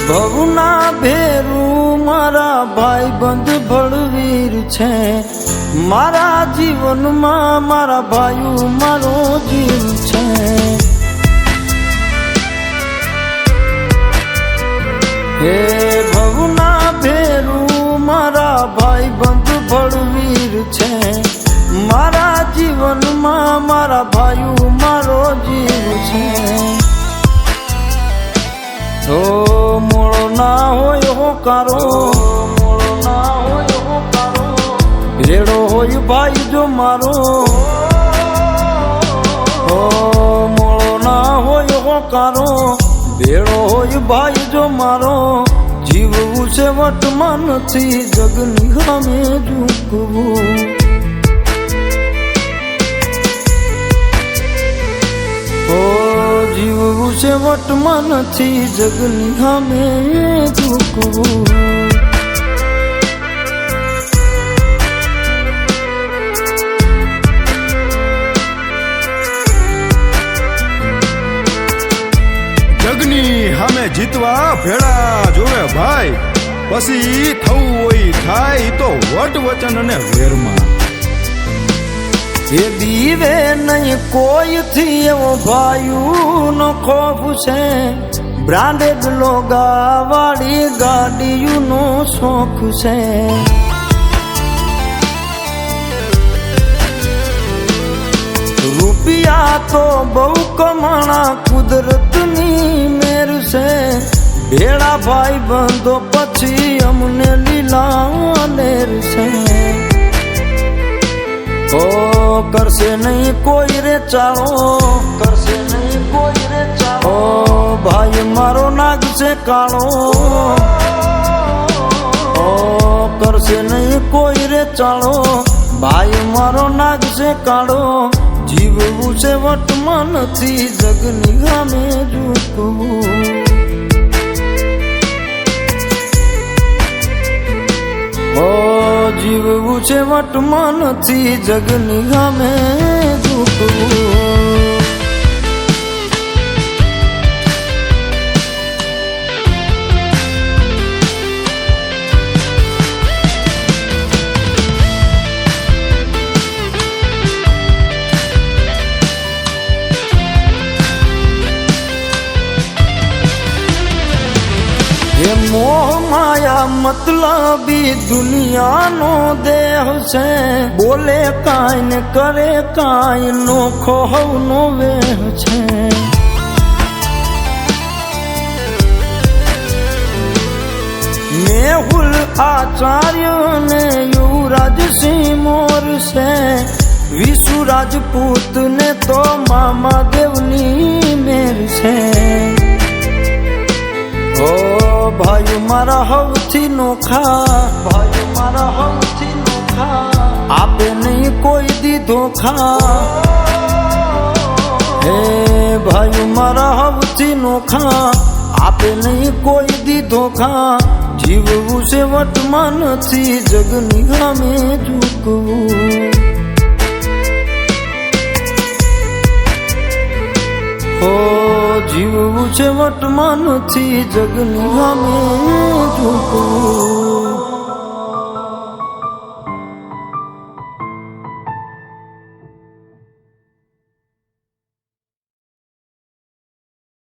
ભવના ભેરું મારા ભાઈબંધ બળવીર છે, મારા જીવનમાં મારા ભાઈઓ મારો જીવ છે। હે ભવના ભેરું મારા ભાઈબંધ બળવીર છે, મારા જીવનમાં મારા ભાઈઓ મારો જીવ છે। તો મોળો ના હોય હોકારો, મોળો ના હોય હોકારો, ભેડો હોય ભાઈ જો મારો। ઓ મોળો ના હોય હોકારો, ભેડો હોય ભાઈ જો મારો। જીવવું છે વટમાં નથી, જગની સામે ઝૂકવું। જીવવું છે વટમાં નથી, જગની સામે ઝૂકવું। જગની સામે જીતવા ભેળા જોવે ભાઈ, પછી થવું હોય થાય તો વટ વચન અને વેરમાં। એ દીવે નહીં કોઈ થી એવો ભાઈયું નો ખોફ છે, બ્રાન્ડેડ લોગા વાળી ગાડીયું નો શોખ છે। રૂપિયા તો બહુ કમાણા કુદરતની મેર છે, ભેળા ભાઈ બંધો પછી અમને લીલા લેર છે। ઓ કરશે નહીં કોઈ રે ચાળો, કરશે નહીં કોઈ રે ચાળો, ઓ ભાઈ મારો નાગ છે કાળો। ઓ કરશે નહીં કોઈ રે ચાળો, ભાઈ મારો નાગ છે કાળો। જીવવું છે વટમાં નથી, જગની સામે ઝૂકવું। ઓ જીવવું છે વટમાં નથી, જગની સામે ઝૂકવું। એ મોહ માયા મતલબી દુનિયાનો દેહ છે, બોલે કાંઈ ને કરે કાંઈ, નોખો હવનો વેહ છે। મેહુલ આચાર્ય ને યુવરાજ સિંહ મોર છે, વિશુ રાજપૂત ને તો મામા દેવની મેર છે। ઓ ભાઈ મારા હવથી નોખા, ભાઈ મારા હવથી નોખા, આપે નહીં કોઈ દી ધોખા। હે ભાઈ મારા હવથી નોખા, આપે નહીં કોઈ દી ધોખા। જીવવું છે વટમાં નથી, જગની સામે ઝૂકવું। જીવવું છે વટમાં નથી, જગની સામે ઝૂકવું।